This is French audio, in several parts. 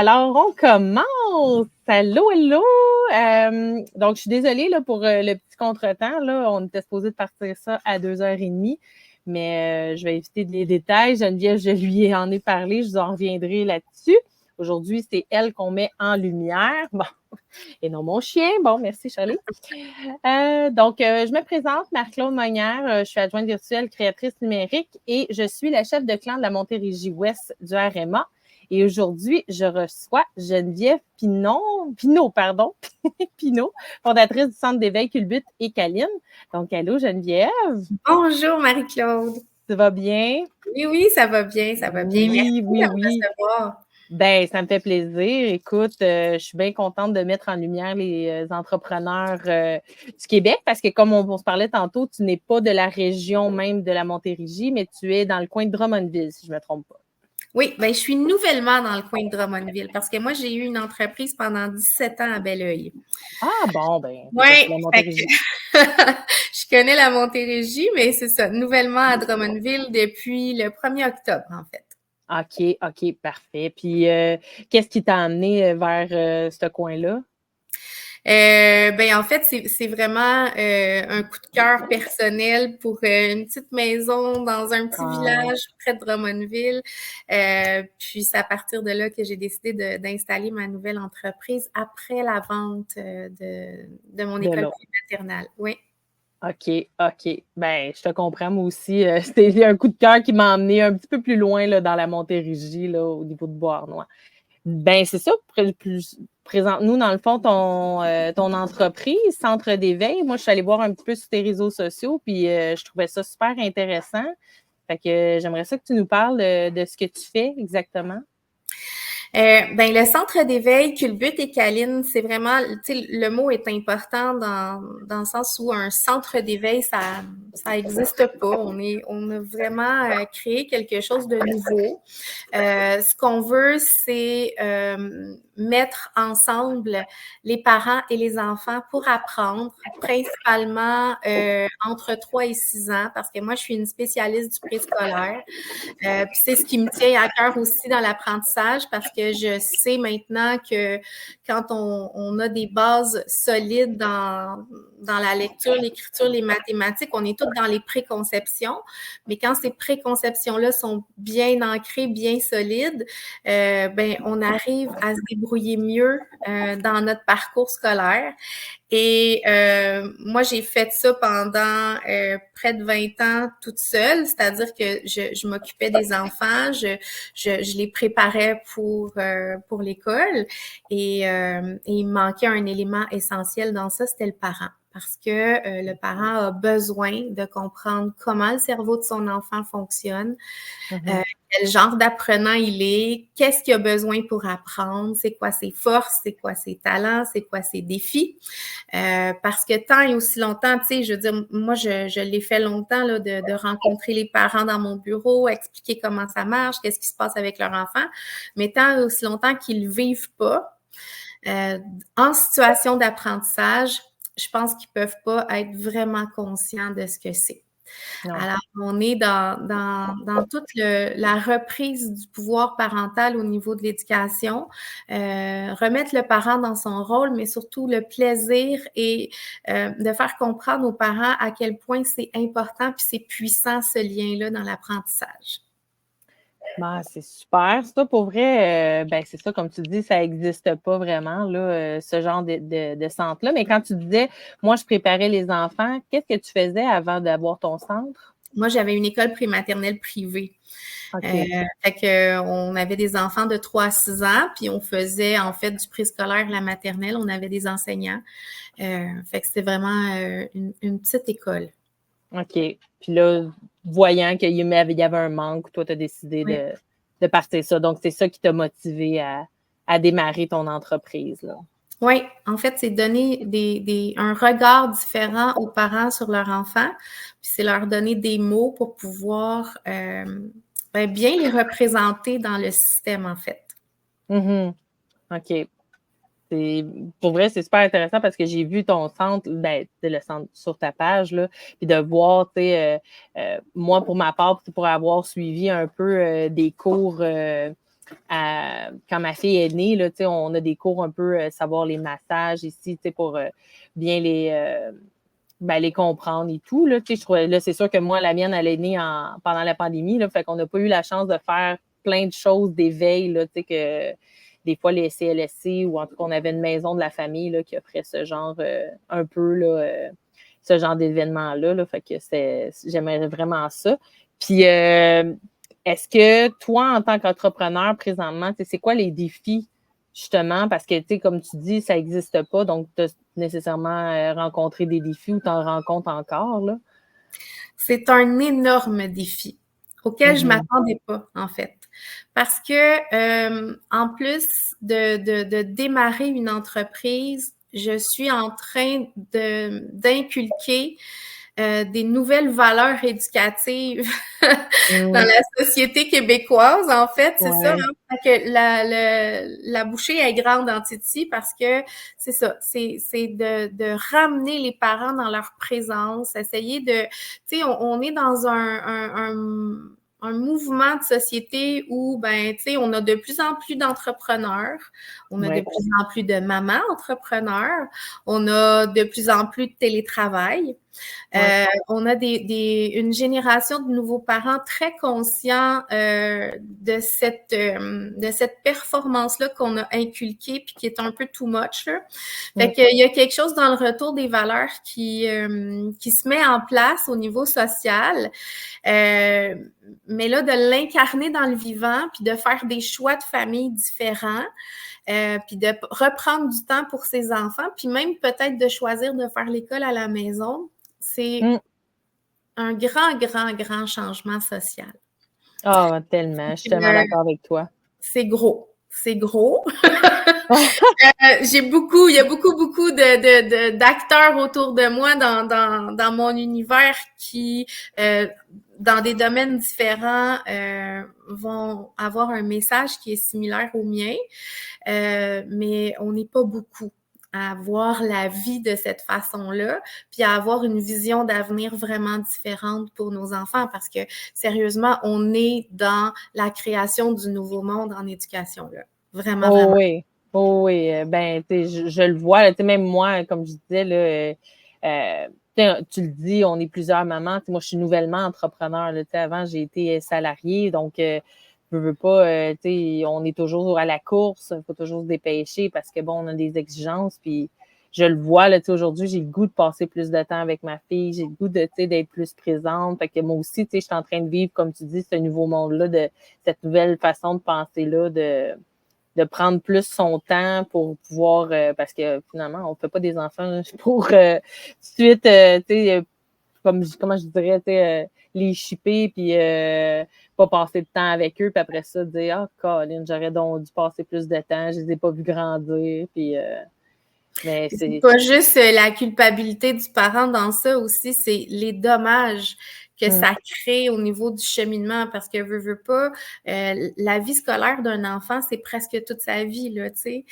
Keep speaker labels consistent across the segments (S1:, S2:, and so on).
S1: Alors, on commence! Allô, hello! Donc, je suis désolée là, pour le petit contretemps. Là. On était supposé de partir ça à 2h30, mais je vais éviter les détails. Geneviève, je lui en ai parlé, je vous en reviendrai là-dessus. Aujourd'hui, c'est elle qu'on met en lumière. Bon, et non mon chien. Bon, merci, Charlie. Donc, je me présente, Marie-Claude Meunière. Je suis adjointe virtuelle, créatrice numérique et je suis la chef de clan de la Montérégie-Ouest du RMA. Et aujourd'hui, je reçois Geneviève Pinot, Pinot, fondatrice du Centre d'éveil Culbute et Caline. Donc, allô Geneviève.
S2: Bonjour Marie-Claude.
S1: Ça va bien?
S2: Oui, ça va bien, ça va bien. Merci de me recevoir.
S1: Ben, ça me fait plaisir. Écoute, je suis bien contente de mettre en lumière les entrepreneurs du Québec parce que comme on se parlait tantôt, tu n'es pas de la région même de la Montérégie, mais tu es dans le coin de Drummondville, si je ne me trompe pas.
S2: Oui, ben, je suis nouvellement dans le coin de Drummondville parce que moi, j'ai eu une entreprise pendant 17 ans à Belleuil.
S1: Ah bon, ben,
S2: Oui,
S1: la Montérégie.
S2: Je connais la Montérégie, mais c'est ça, nouvellement à Drummondville depuis le 1er octobre, en fait.
S1: OK, parfait. Puis, qu'est-ce qui t'a amené vers ce coin-là?
S2: Ben en fait, c'est vraiment un coup de cœur personnel pour une petite maison dans un petit village près de Drummondville. Puis c'est à partir de là que j'ai décidé d'installer ma nouvelle entreprise après la vente de mon école maternelle. Oui.
S1: OK. Ben, je te comprends, moi aussi. C'était un coup de cœur qui m'a emmené un petit peu plus loin là, dans la Montérégie, là, au niveau de Beauharnois. Ben, c'est ça. Présente-nous, dans le fond, ton entreprise, Centre d'éveil. Moi, je suis allée voir un petit peu sur tes réseaux sociaux, puis je trouvais ça super intéressant. Fait que j'aimerais ça que tu nous parles de ce que tu fais exactement.
S2: Ben le centre d'éveil Culbute et Caline, c'est vraiment, tu sais, le mot est important dans le sens où un centre d'éveil, ça existe pas. On a vraiment créé quelque chose de nouveau. Ce qu'on veut, c'est mettre ensemble les parents et les enfants pour apprendre, principalement entre 3 et 6 ans, parce que moi, je suis une spécialiste du préscolaire. Puis c'est ce qui me tient à cœur aussi dans l'apprentissage, parce que je sais maintenant que quand on a des bases solides dans la lecture, l'écriture, les mathématiques, on est toutes dans les préconceptions, mais quand ces préconceptions-là sont bien ancrées, bien solides, ben on arrive à se débrouiller mieux dans notre parcours scolaire. Et moi, j'ai fait ça pendant près de 20 ans toute seule, c'est-à-dire que je m'occupais des enfants, je les préparais pour l'école et il manquait un élément essentiel dans ça, c'était le parent. Parce que le parent a besoin de comprendre comment le cerveau de son enfant fonctionne, quel genre d'apprenant il est, qu'est-ce qu'il a besoin pour apprendre, c'est quoi ses forces, c'est quoi ses talents, c'est quoi ses défis. Parce que tant et aussi longtemps, tu sais, je veux dire, moi, je l'ai fait longtemps là, de rencontrer les parents dans mon bureau, expliquer comment ça marche, qu'est-ce qui se passe avec leur enfant, mais tant et aussi longtemps qu'ils ne vivent pas en situation d'apprentissage, je pense qu'ils ne peuvent pas être vraiment conscients de ce que c'est.
S1: Non.
S2: Alors, on est dans toute la reprise du pouvoir parental au niveau de l'éducation, remettre le parent dans son rôle, mais surtout le plaisir et de faire comprendre aux parents à quel point c'est important puis c'est puissant ce lien-là dans l'apprentissage.
S1: Ben, c'est super. Ça, pour vrai, ben, c'est ça, comme tu dis, ça n'existe pas vraiment, là, ce genre de centre-là. Mais quand tu disais, moi, je préparais les enfants, qu'est-ce que tu faisais avant d'avoir ton centre?
S2: Moi, j'avais une école prématernelle privée.
S1: OK.
S2: Fait que on avait des enfants de 3 à 6 ans, puis on faisait en fait du préscolaire à la maternelle. On avait des enseignants. Fait que c'était vraiment une petite école.
S1: OK. Puis là, voyant qu'il y avait un manque, toi, tu as décidé
S2: Oui.
S1: de partir ça. Donc, c'est ça qui t'a motivé à démarrer ton entreprise, là.
S2: Oui, en fait, c'est donner un regard différent aux parents sur leur enfant, puis c'est leur donner des mots pour pouvoir bien les représenter dans le système, en fait.
S1: OK. Pour vrai, c'est super intéressant parce que j'ai vu ton centre, ben, le centre sur ta page, là, puis de voir, tu sais, moi, pour ma part, pour avoir suivi un peu des cours quand ma fille est née, là, on a des cours un peu, savoir les massages ici, pour bien les comprendre et tout. Là, je trouvais, là, c'est sûr que moi, la mienne, elle est née pendant la pandémie, là, fait qu'on n'a pas eu la chance de faire plein de choses d'éveil, là, que des fois, les CLSC ou en tout cas, on avait une maison de la famille là, qui offrait ce genre un peu, là, ce genre d'événement-là. Là, fait que j'aimerais vraiment ça. Puis, est-ce que toi, en tant qu'entrepreneur, présentement, c'est quoi les défis, justement? Parce que, comme tu dis, ça n'existe pas, donc tu as nécessairement rencontré des défis ou tu en rencontres encore, là?
S2: C'est un énorme défi auquel je m'attendais pas, en fait. Parce que, en plus de démarrer une entreprise, je suis en train d'inculquer des nouvelles valeurs éducatives dans la société québécoise, en fait, c'est ça. Hein? Que la bouchée est grande en Titi parce que c'est ça, c'est de ramener les parents dans leur présence, essayer de, tu sais, on est dans un mouvement de société où, ben, tu sais, on a de plus en plus d'entrepreneurs, on a de plus en plus de mamans entrepreneurs, on a de plus en plus de télétravail. On a une génération de nouveaux parents très conscients de cette performance-là qu'on a inculquée puis qui est un peu too much. Là. Fait qu'il y a quelque chose dans le retour des valeurs qui se met en place au niveau social. Mais là, de l'incarner dans le vivant puis de faire des choix de famille différents. Puis de reprendre du temps pour ses enfants, puis même peut-être de choisir de faire l'école à la maison, c'est un grand changement social.
S1: Ah, oh, tellement. Je suis tellement d'accord avec toi.
S2: C'est gros. C'est gros. Il y a beaucoup d'acteurs autour de moi dans mon univers qui, dans des domaines différents, vont avoir un message qui est similaire au mien, mais on n'est pas beaucoup à voir la vie de cette façon-là, puis à avoir une vision d'avenir vraiment différente pour nos enfants, parce que, sérieusement, on est dans la création du nouveau monde en éducation, là. Vraiment, vraiment.
S1: Oui. Oh oui, ben, je le vois, là, même moi, comme je disais, là, tu le dis, on est plusieurs mamans. Moi, je suis nouvellement entrepreneur. Là, avant, j'ai été salariée, donc je veux pas, on est toujours à la course, il faut toujours se dépêcher parce que, bon, on a des exigences, puis je le vois, là, aujourd'hui, j'ai le goût de passer plus de temps avec ma fille, j'ai le goût d'être plus présente, fait que moi aussi, je suis en train de vivre, comme tu dis, ce nouveau monde-là, de cette nouvelle façon de penser-là, de prendre plus son temps pour pouvoir, parce que finalement, on ne fait pas des enfants pour tout de suite, comment je dirais, les shipper, puis pas passer de temps avec eux, puis après ça, dire « Ah, Colin, j'aurais donc dû passer plus de temps, je les ai pas vus grandir. » Puis, mais
S2: c'est pas juste la culpabilité du parent dans ça aussi, c'est les dommages que ça crée au niveau du cheminement, parce que veux pas, la vie scolaire d'un enfant, c'est presque toute sa vie, là, tu sais.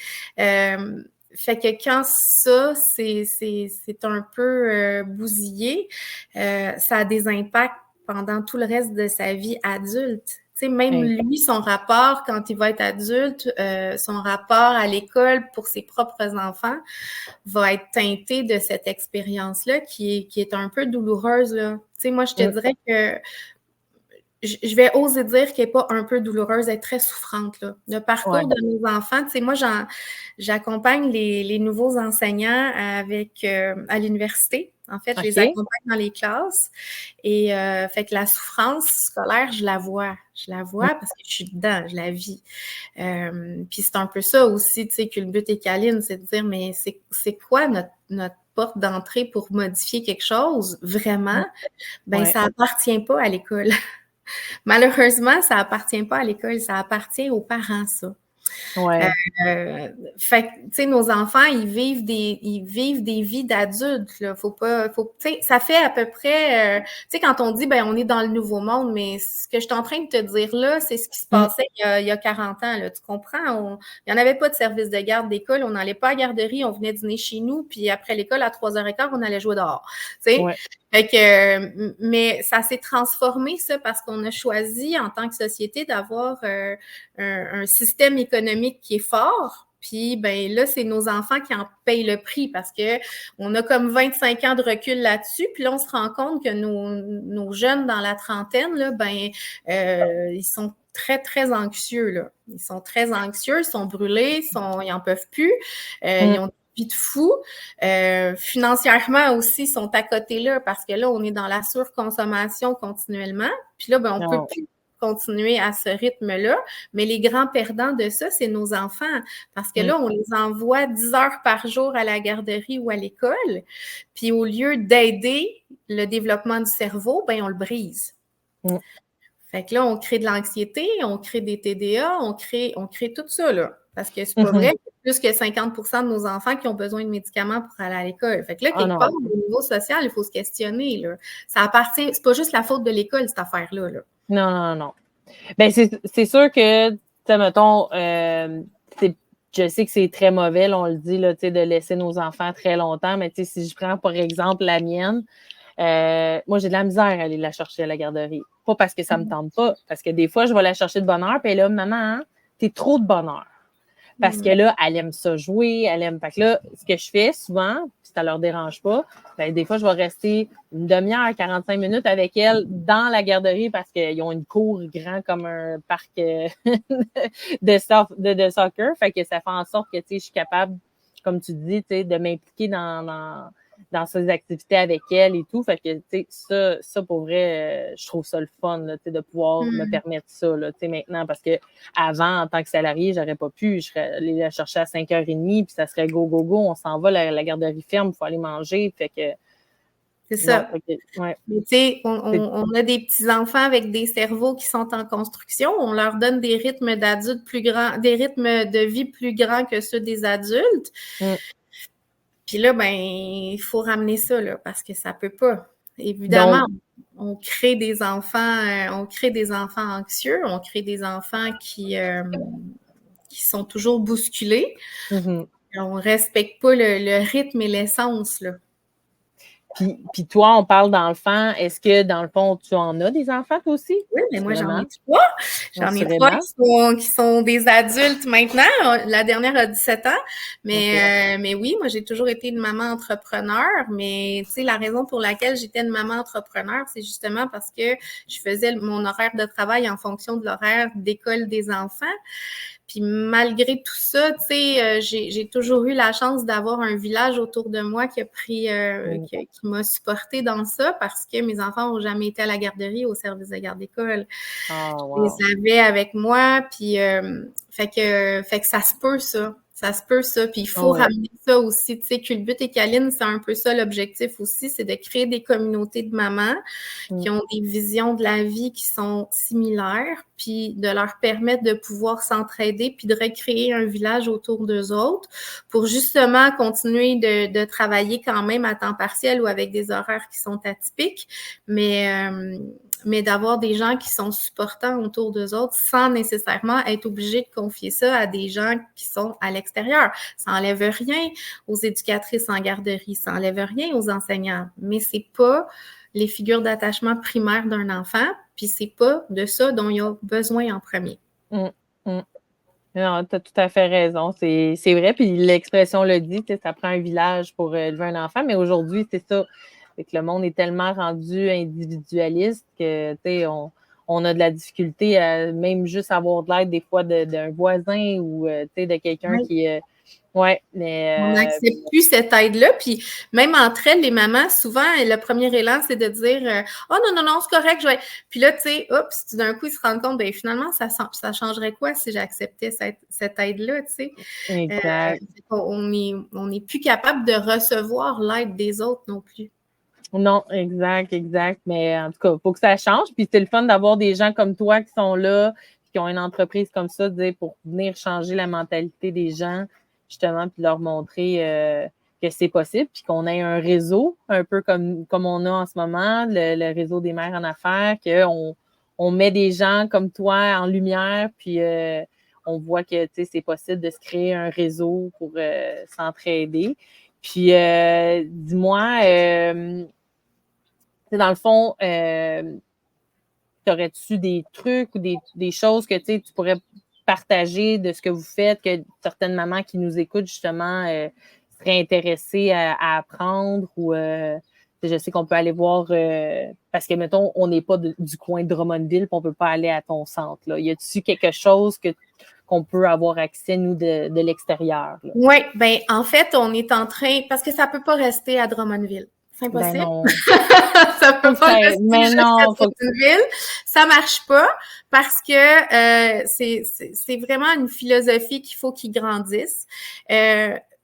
S2: Fait que quand ça, c'est un peu bousillé, ça a des impacts pendant tout le reste de sa vie adulte. Tu sais, même lui, son rapport, quand il va être adulte, son rapport à l'école pour ses propres enfants va être teinté de cette expérience-là qui est un peu douloureuse, là. Tu sais, moi, je te dirais que je vais oser dire qu'elle n'est pas un peu douloureuse, elle est très souffrante, là. Le parcours de nos enfants, tu sais, moi, j'accompagne les nouveaux enseignants à l'université. En fait, je les accompagne dans les classes. Et fait que la souffrance scolaire, je la vois. Je la vois parce que je suis dedans, je la vis. Puis c'est un peu ça aussi, tu sais, Culbut et Caline, c'est de dire, mais c'est quoi notre porte d'entrée pour modifier quelque chose, vraiment? Ben, ça appartient pas à l'école. Malheureusement, ça appartient pas à l'école, ça appartient aux parents, ça. Fait que, tu sais, nos enfants, ils vivent des vies d'adultes, là. Tu sais, ça fait à peu près, tu sais, quand on dit, ben, on est dans le nouveau monde, mais ce que je suis en train de te dire là, c'est ce qui se passait il y a 40 ans, là. Tu comprends? Il n'y en avait pas de service de garde d'école, on n'allait pas à la garderie, on venait dîner chez nous, puis après l'école, à 3h15, on allait jouer dehors. Tu sais? Fait que, mais ça s'est transformé, ça, parce qu'on a choisi, en tant que société, d'avoir un système économique qui est fort. Puis, ben là, c'est nos enfants qui en payent le prix parce que on a comme 25 ans de recul là-dessus. Puis là, on se rend compte que nos jeunes dans la trentaine, là, ils sont très, très anxieux, là. Ils sont très anxieux, ils sont brûlés, ils en peuvent plus. Ils ont de fou. Financièrement aussi, ils sont à côté là parce que là, on est dans la surconsommation continuellement. Puis là, on peut plus continuer à ce rythme-là. Mais les grands perdants de ça, c'est nos enfants. Parce que là, on les envoie 10 heures par jour à la garderie ou à l'école. Puis au lieu d'aider le développement du cerveau, on le brise. Fait que là, on crée de l'anxiété, on crée des TDA, on crée tout ça, là. Parce que c'est pas vrai, plus que 50 de nos enfants qui ont besoin de médicaments pour aller à l'école. Fait que là, quelque part, au niveau social, il faut se questionner, là. Ça appartient, c'est pas juste la faute de l'école, cette affaire-là, là.
S1: Non. Ben, c'est sûr que, tu sais, mettons, je sais que c'est très mauvais, là, on le dit, là, tu sais, de laisser nos enfants très longtemps, mais tu sais, si je prends, par exemple, la mienne, moi, j'ai de la misère à aller la chercher à la garderie. Pas parce que ça me tente pas, parce que des fois, je vais la chercher de bonne heure, puis là, maman, hein, t'es trop de bonne heure. Parce que là, elle aime ça jouer, elle aime. Fait que là, ce que je fais souvent, si ça leur dérange pas, des fois, je vais rester une demi-heure, 45 minutes avec elle dans la garderie parce qu'ils ont une cour grand comme un parc de soccer. Fait que ça fait en sorte que, tu sais, je suis capable, comme tu dis, tu sais, de m'impliquer dans ces activités avec elle et tout. Fait que, tu sais, ça pour vrai, je trouve ça le fun, là, tu sais, de pouvoir me permettre ça, là, tu sais, maintenant, parce que avant, en tant que salarié, j'aurais pas pu. Je serais allée la chercher à 5h30, puis ça serait go, on s'en va, la garderie ferme, il faut aller manger. Fait que.
S2: C'est ça.
S1: Non, ouais.
S2: Mais tu sais, on a des petits-enfants avec des cerveaux qui sont en construction. On leur donne des rythmes d'adultes plus grands, des rythmes de vie plus grands que ceux des adultes. Puis là, il faut ramener ça, là, parce que ça peut pas. Évidemment, on crée des enfants anxieux, on crée des enfants qui sont toujours bousculés. On respecte pas le rythme et l'essence, là.
S1: Puis toi, on parle d'enfants. Est-ce que, dans le fond, tu en as des enfants, toi aussi?
S2: Oui, mais moi, j'en ai trois. J'en ai trois qui sont des adultes maintenant. La dernière a 17 ans. Mais oui, moi, j'ai toujours été une maman entrepreneur. Mais tu sais, la raison pour laquelle j'étais une maman entrepreneur, c'est justement parce que je faisais mon horaire de travail en fonction de l'horaire d'école des enfants. Puis malgré tout ça, tu sais, j'ai toujours eu la chance d'avoir un village autour de moi qui a pris, qui m'a supporté dans ça parce que mes enfants n'ont jamais été à la garderie, au service de garde d'école. Je les avais avec moi, puis fait que ça se peut ça. Ça se peut, ça. Puis il faut ramener ça aussi. Tu sais, Culbut et Caline, c'est un peu ça l'objectif aussi, c'est de créer des communautés de mamans qui ont des visions de la vie qui sont similaires, puis de leur permettre de pouvoir s'entraider, puis de recréer un village autour d'eux autres pour justement continuer de travailler quand même à temps partiel ou avec des horaires qui sont atypiques, mais d'avoir des gens qui sont supportants autour d'eux autres sans nécessairement être obligés de confier ça à des gens qui sont à l'extérieur. Ça n'enlève rien aux éducatrices en garderie, ça n'enlève rien aux enseignants, mais c'est pas les figures d'attachement primaires d'un enfant, puis c'est pas de ça dont il a besoin en premier.
S1: Non, tu as tout à fait raison. C'est vrai, puis l'expression le dit, ça prend un village pour élever un enfant, mais aujourd'hui, c'est ça. Fait que le monde est tellement rendu individualiste que, tu sais, on a de la difficulté à même juste avoir de l'aide des fois d'un voisin ou, tu sais, de quelqu'un qui... mais...
S2: On n'accepte plus cette aide-là. Puis même entre elles, les mamans, souvent, le premier élan, c'est de dire « Oh non, c'est correct, je vais... » Puis là, tu sais, oups, d'un coup, ils se rendent compte, finalement, ça changerait quoi si j'acceptais cette aide-là, tu sais?
S1: Exact.
S2: On n'est plus capable de recevoir l'aide des autres non plus.
S1: Non, exact. Mais en tout cas, il faut que ça change. Puis c'est le fun d'avoir des gens comme toi qui sont là, qui ont une entreprise comme ça, pour venir changer la mentalité des gens, justement, puis leur montrer que c'est possible, puis qu'on ait un réseau, un peu comme on a en ce moment, le réseau des mères en affaires, qu'on met des gens comme toi en lumière, puis on voit que c'est possible de se créer un réseau pour s'entraider. Puis dis-moi, dans le fond, t'aurais-tu des trucs ou des choses que tu pourrais partager de ce que vous faites, que certaines mamans qui nous écoutent, justement, seraient intéressées à apprendre ou je sais qu'on peut aller voir parce que, mettons, on n'est pas du coin de Drummondville puis on ne peut pas aller à ton centre. Là. Y a-t-il quelque chose qu'on peut avoir accès, nous, de l'extérieur?
S2: Oui, bien, en fait, on est en train, parce que ça ne peut pas rester à Drummondville. C'est impossible.
S1: Ben non.
S2: Ça peut pas rester
S1: mais
S2: juste
S1: non,
S2: à Drummondville. Ça marche pas parce que c'est vraiment une philosophie qu'il faut qu'il grandisse.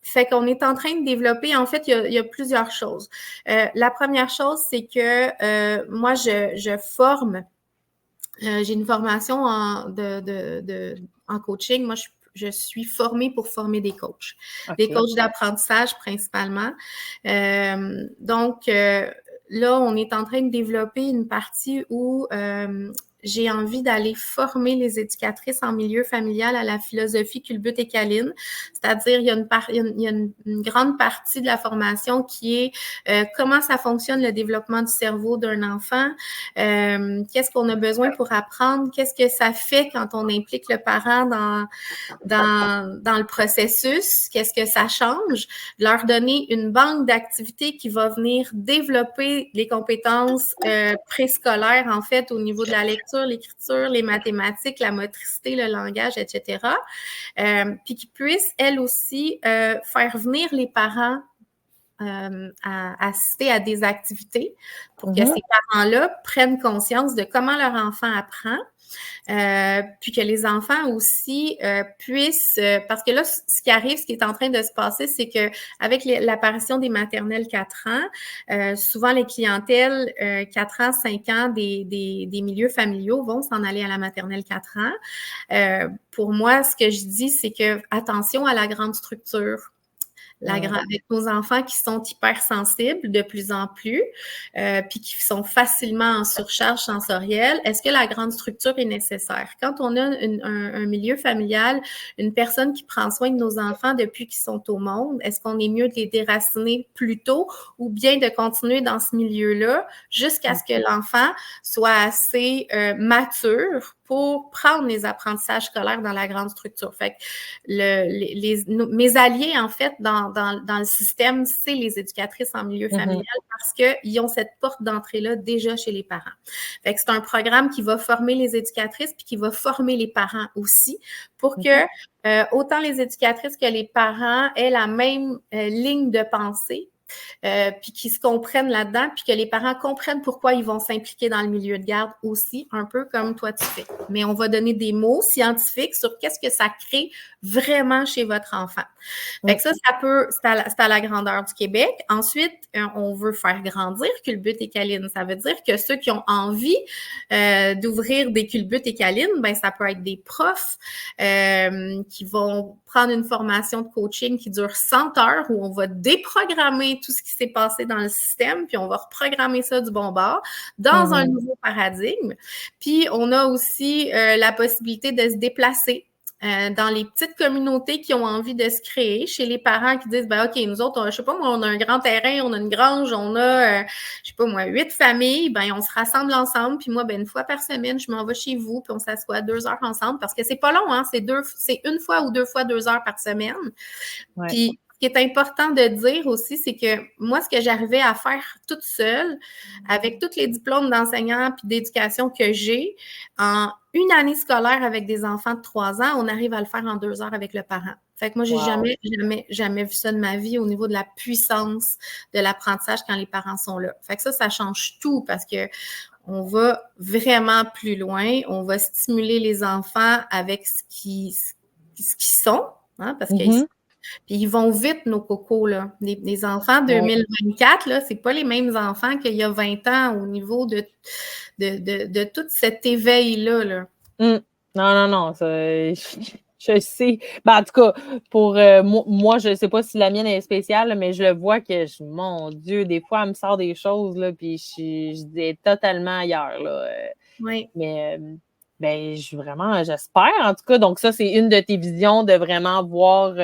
S2: Fait qu'on est en train de développer, en fait, il y a plusieurs choses. La première chose, c'est que moi, je forme. J'ai une formation en coaching. Moi, je suis formée pour former des coachs. Okay. Des coachs d'apprentissage principalement. Donc, là, on est en train de développer une partie où j'ai envie d'aller former les éducatrices en milieu familial à la philosophie Culbute et Caline. C'est-à-dire, il y a une grande partie de la formation qui est comment ça fonctionne le développement du cerveau d'un enfant, qu'est-ce qu'on a besoin pour apprendre, qu'est-ce que ça fait quand on implique le parent dans le processus, qu'est-ce que ça change, leur donner une banque d'activités qui va venir développer les compétences préscolaires, en fait, au niveau de la lecture, l'écriture, les mathématiques, la motricité, le langage, etc. Puis qu'ils puissent, elles aussi, faire venir les parents à assister à des activités pour que ces parents-là prennent conscience de comment leur enfant apprend. Puis que les enfants aussi puissent, parce que là, ce qui arrive, ce qui est en train de se passer, c'est que avec l'apparition des maternelles 4 ans, souvent les clientèles 4 ans, 5 ans des milieux familiaux vont s'en aller à la maternelle 4 ans. Pour moi, ce que je dis, c'est que attention à la grande structure. Avec nos enfants qui sont hypersensibles de plus en plus, puis qui sont facilement en surcharge sensorielle, est-ce que la grande structure est nécessaire? Quand on a un milieu familial, une personne qui prend soin de nos enfants depuis qu'ils sont au monde, est-ce qu'on est mieux de les déraciner plus tôt ou bien de continuer dans ce milieu-là jusqu'à ce que l'enfant soit assez mature pour prendre les apprentissages scolaires dans la grande structure. Fait que mes alliés, en fait, dans le système, c'est les éducatrices en milieu familial parce qu'ils ont cette porte d'entrée-là déjà chez les parents. Fait que c'est un programme qui va former les éducatrices puis qui va former les parents aussi pour que autant les éducatrices que les parents aient la même ligne de pensée. Puis qu'ils se comprennent là-dedans, puis que les parents comprennent pourquoi ils vont s'impliquer dans le milieu de garde aussi, un peu comme toi tu fais. Mais on va donner des mots scientifiques sur qu'est-ce que ça crée vraiment chez votre enfant. Fait que ça c'est à la grandeur du Québec. Ensuite, on veut faire grandir Culbute et Caline. Ça veut dire que ceux qui ont envie d'ouvrir des Culbute et Caline, ben ça peut être des profs qui vont prendre une formation de coaching qui dure 100 heures où on va déprogrammer tout ce qui s'est passé dans le système, puis on va reprogrammer ça du bon bord dans un nouveau paradigme. Puis on a aussi la possibilité de se déplacer dans les petites communautés qui ont envie de se créer, chez les parents qui disent, ben OK, nous autres, je sais pas moi, on a un grand terrain, on a une grange, on a, je sais pas moi, 8 familles, ben on se rassemble ensemble, puis moi, ben une fois par semaine, je m'en vais chez vous, puis on s'assoit 2 heures ensemble, parce que c'est pas long, hein, c'est une fois ou 2 fois 2 heures par semaine. Ouais. Puis ce qui est important de dire aussi, c'est que moi, ce que j'arrivais à faire toute seule, avec tous les diplômes d'enseignant puis d'éducation que j'ai, en une année scolaire avec des enfants de 3 ans, on arrive à le faire en 2 heures avec le parent. Fait que moi, j'ai jamais vu ça de ma vie au niveau de la puissance de l'apprentissage quand les parents sont là. Fait que ça change tout parce que on va vraiment plus loin. On va stimuler les enfants avec ce qu'ils sont, hein, parce qu'ils puis ils vont vite, nos cocos, là. Les enfants 2024, là, c'est pas les mêmes enfants qu'il y a 20 ans au niveau de tout cet éveil-là, là.
S1: Non. Je sais. Ben, en tout cas, pour moi, je ne sais pas si la mienne est spéciale, mais je le vois que, mon Dieu, des fois, elle me sort des choses, là, puis je dis totalement ailleurs, là.
S2: Oui.
S1: Mais... ben, j'espère, en tout cas. Donc, ça, c'est une de tes visions de vraiment voir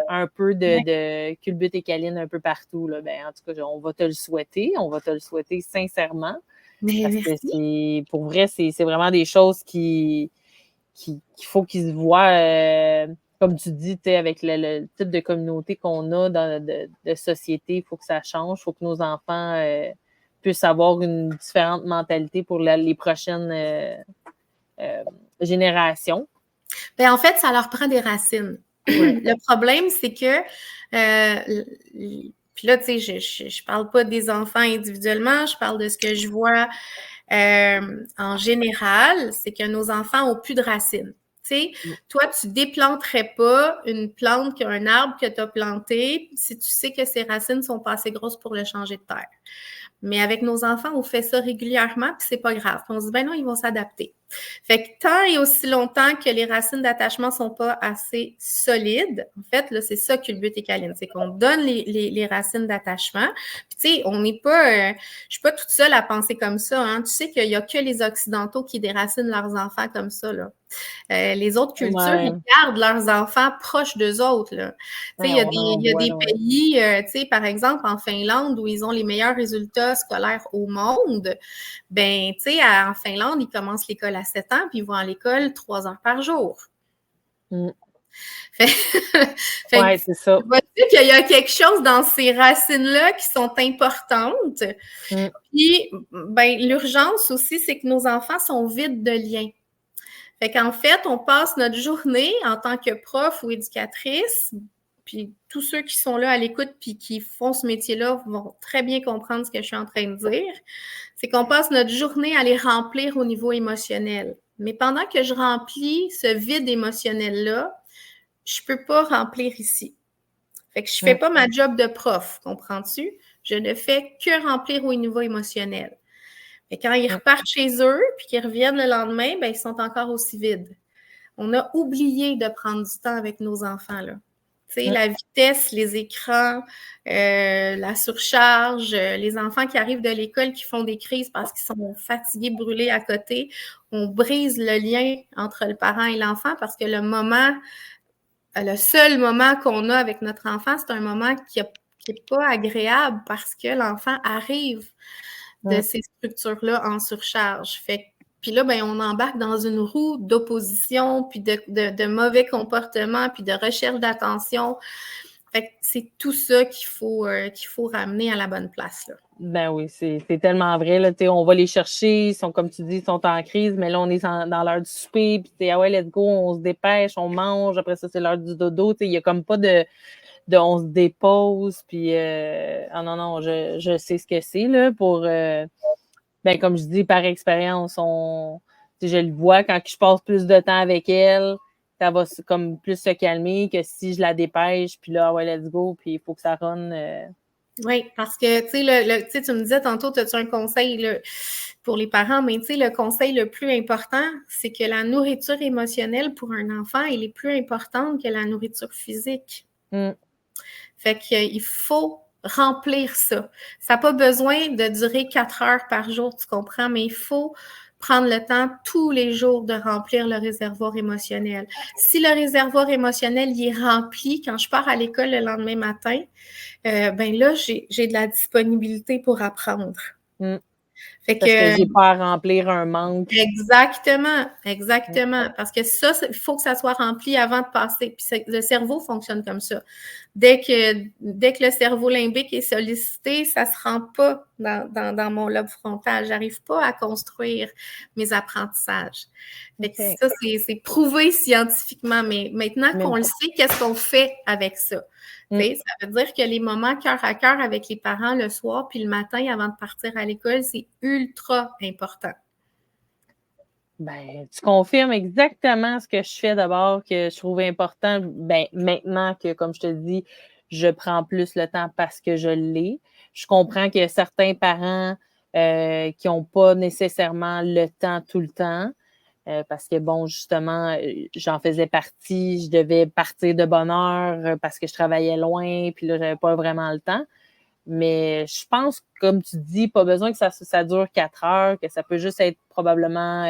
S1: un peu de culbute et câline un peu partout, là, ben, en tout cas, on va te le souhaiter. On va te le souhaiter sincèrement.
S2: Mais
S1: Parce que
S2: merci.
S1: pour vrai, c'est vraiment des choses qu'il faut qu'ils se voient, comme tu dis, avec le type de communauté qu'on a de société, il faut que ça change. Il faut que nos enfants puissent avoir une différente mentalité pour les prochaines générations.
S2: Ben, en fait, ça leur prend des racines.
S1: Ouais.
S2: Le problème, c'est que, puis là, tu sais, je parle pas des enfants individuellement, je parle de ce que je vois en général, c'est que nos enfants ont plus de racines. Tu sais, toi, tu déplanterais pas une plante qu'un arbre que tu as planté si tu sais que ses racines sont pas assez grosses pour le changer de terre. Mais avec nos enfants, on fait ça régulièrement, puis c'est pas grave. On se dit, ben non, ils vont s'adapter. Fait que tant et aussi longtemps que les racines d'attachement sont pas assez solides, en fait, là, c'est ça culbute et câline, c'est qu'on donne les racines d'attachement. Puis tu sais, on n'est pas, je suis pas toute seule à penser comme ça, hein. Tu sais qu'il y a que les Occidentaux qui déracinent leurs enfants comme ça, là. Les autres cultures, ils gardent leurs enfants proches d'eux autres, là. Tu sais, il y a des pays, tu sais, par exemple, en Finlande, où ils ont les meilleurs résultats scolaires au monde, ben, tu sais, en Finlande, ils commencent l'école à 7 ans, puis ils vont à l'école 3 heures par jour.
S1: Ouais, c'est ça.
S2: Vois-tu qu'il y a quelque chose dans ces racines-là qui sont importantes. Puis, ben, l'urgence aussi, c'est que nos enfants sont vides de liens. Fait qu'en fait, on passe notre journée en tant que prof ou éducatrice, puis tous ceux qui sont là à l'écoute puis qui font ce métier-là vont très bien comprendre ce que je suis en train de dire. C'est qu'on passe notre journée à les remplir au niveau émotionnel. Mais pendant que je remplis ce vide émotionnel-là, je peux pas remplir ici. Fait que je fais pas ma job de prof, comprends-tu? Je ne fais que remplir au niveau émotionnel. Et quand ils repartent chez eux, puis qu'ils reviennent le lendemain, ben, ils sont encore aussi vides. On a oublié de prendre du temps avec nos enfants, là. Tu sais, la vitesse, les écrans, la surcharge, les enfants qui arrivent de l'école qui font des crises parce qu'ils sont fatigués, brûlés à côté. On brise le lien entre le parent et l'enfant parce que le seul moment qu'on a avec notre enfant, c'est un moment qui n'est pas agréable parce que l'enfant arrive de ces structures-là en surcharge. Puis là, ben, on embarque dans une roue d'opposition, puis de mauvais comportements, puis de recherche d'attention. Fait que c'est tout ça qu'il faut ramener à la bonne place, là.
S1: Ben oui, c'est tellement vrai. Là, on va les chercher, ils sont, comme tu dis, ils sont en crise, mais là, on est dans l'heure du souper, puis ah ouais, let's go, on se dépêche, on mange, après ça, c'est l'heure du dodo. Il n'y a comme pas de on se dépose, puis ah non, je sais ce que c'est, là, pour ben comme je dis, par expérience, je le vois quand je passe plus de temps avec elle, ça va comme plus se calmer que si je la dépêche, puis là, ouais, let's go, puis il faut que ça run.
S2: Oui, parce que, tu sais, tu me disais tantôt, as-tu un conseil là, pour les parents, mais tu sais, le conseil le plus important, c'est que la nourriture émotionnelle pour un enfant, elle est plus importante que la nourriture physique. Fait qu'il faut remplir ça. Ça n'a pas besoin de durer 4 heures par jour, tu comprends, mais il faut prendre le temps tous les jours de remplir le réservoir émotionnel. Si le réservoir émotionnel il est rempli quand je pars à l'école le lendemain matin, ben là, j'ai de la disponibilité pour apprendre.
S1: Fait parce que j'ai pas à remplir un manque.
S2: Exactement. Parce que ça, il faut que ça soit rempli avant de passer. Puis le cerveau fonctionne comme ça. Dès que le cerveau limbique est sollicité, ça se rend pas dans mon lobe frontal. J'arrive pas à construire mes apprentissages. Fait que ça, c'est prouvé scientifiquement. Mais maintenant qu'on le sait, qu'est-ce qu'on fait avec ça? Ça veut dire que les moments cœur à cœur avec les parents le soir puis le matin avant de partir à l'école, c'est ultra important.
S1: Ben, tu confirmes exactement ce que je fais d'abord, que je trouve important. Ben, maintenant que, comme je te dis, je prends plus le temps parce que je l'ai. Je comprends qu'il y a certains parents qui n'ont pas nécessairement le temps tout le temps. Parce que, bon, justement, j'en faisais partie, je devais partir de bonne heure parce que je travaillais loin, puis là, j'avais pas vraiment le temps. Mais je pense, comme tu dis, pas besoin que ça dure 4 heures, que ça peut juste être probablement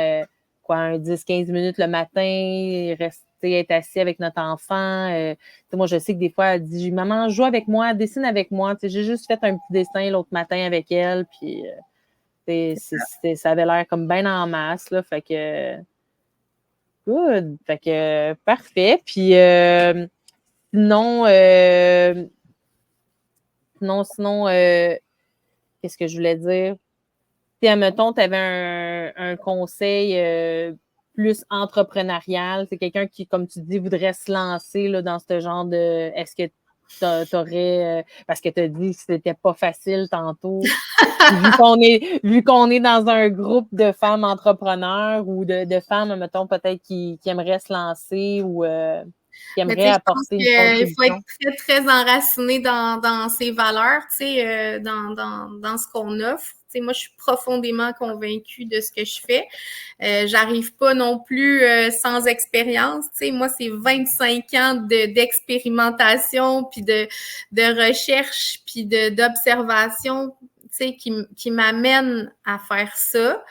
S1: un 10-15 minutes le matin, être assis avec notre enfant. Moi, je sais que des fois, elle dit, maman, joue avec moi, dessine avec moi. J'ai juste fait un petit dessin l'autre matin avec elle, puis ça avait l'air comme bien en masse, là, fait que good, fait que parfait. Puis sinon, qu'est-ce que je voulais dire? Si, admettons, tu avais un conseil plus entrepreneurial, c'est quelqu'un qui, comme tu dis, voudrait se lancer là, dans ce genre de... Est-ce que tu aurais... parce que tu as dit que c'était pas facile tantôt. Vu qu'on est dans un groupe de femmes entrepreneurs ou de femmes, mettons, peut-être qui aimeraient se lancer ou qui
S2: Mais tu
S1: aimeraient
S2: sais, je pense
S1: apporter une
S2: qu'il faut être
S1: contribution.
S2: très, très enraciné dans ses valeurs, tu sais, dans ce qu'on offre. Tu sais, moi, je suis profondément convaincue de ce que je fais. J'arrive pas non plus sans expérience. Tu sais, moi, c'est 25 ans d'expérimentation, puis de recherche, puis d'observation, tu sais, qui m'amène à faire ça.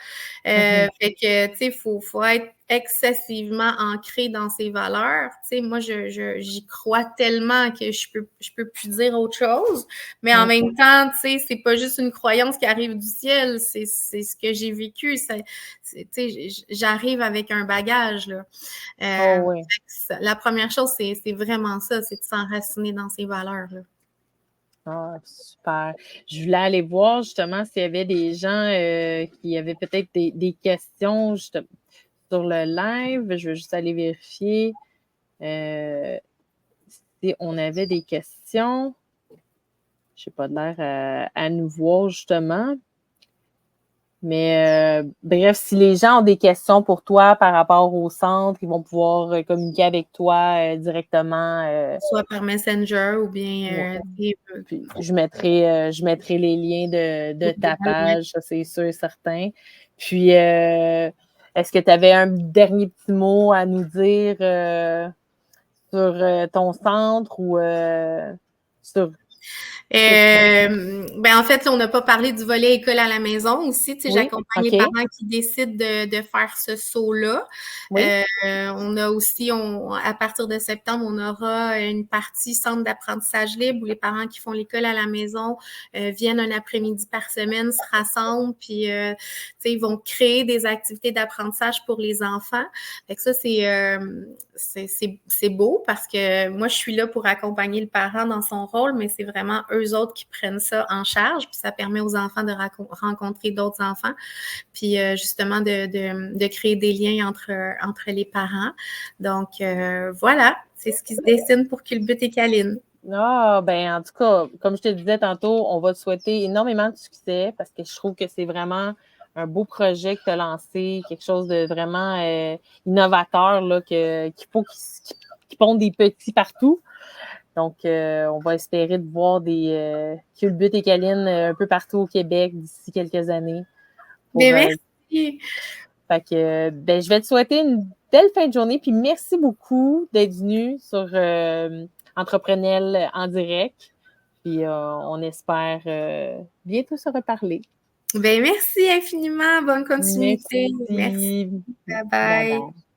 S2: Fait que, tu sais, faut être excessivement ancré dans ses valeurs. Tu sais, moi, j'y crois tellement que je peux plus dire autre chose. Mais en même temps, tu sais, c'est pas juste une croyance qui arrive du ciel, c'est ce que j'ai vécu. Tu sais, j'arrive avec un bagage, là.
S1: Oh oui.
S2: La première chose, c'est vraiment ça, c'est de s'enraciner dans ses valeurs, là.
S1: Ah, super. Je voulais aller voir justement s'il y avait des gens qui avaient peut-être des questions sur le live. Je vais juste aller vérifier si on avait des questions. Je n'ai pas l'air à nous voir justement. Mais bref, si les gens ont des questions pour toi par rapport au centre, ils vont pouvoir communiquer avec toi directement.
S2: Soit par Messenger ou bien
S1: Puis je mettrai les liens de ta page, ça c'est sûr et certain. Puis est-ce que tu avais un dernier petit mot à nous dire sur ton centre ou sur
S2: en fait, on n'a pas parlé du volet école à la maison aussi. Tu sais,
S1: oui,
S2: j'accompagne les
S1: OK.
S2: parents qui décident de faire ce saut-là.
S1: Oui.
S2: On a aussi, à partir de septembre, on aura une partie centre d'apprentissage libre où les parents qui font l'école à la maison viennent un après-midi par semaine, se rassemblent, puis tu sais, ils vont créer des activités d'apprentissage pour les enfants. Fait que ça, c'est beau parce que moi, je suis là pour accompagner le parent dans son rôle, mais c'est vraiment eux autres qui prennent ça en charge, puis ça permet aux enfants de rencontrer d'autres enfants, puis justement de créer des liens entre les parents. Donc, voilà, c'est ce qui se dessine pour Culbute et Caline.
S1: Ah, ben en tout cas, comme je te disais tantôt, on va te souhaiter énormément de succès parce que je trouve que c'est vraiment un beau projet que tu as lancé, quelque chose de vraiment innovateur là, qu'il faut qu'il pondent des petits partout. Donc, on va espérer de voir des culbutes et câlines un peu partout au Québec d'ici quelques années.
S2: Bien, merci.
S1: Fait que, ben, je vais te souhaiter une belle fin de journée, puis merci beaucoup d'être venu sur Entreprenel en direct. Puis on espère bientôt se reparler.
S2: Ben, merci infiniment. Bonne continuité. Merci.
S1: Merci.
S2: Bye
S1: Bye
S2: bye.
S1: bye.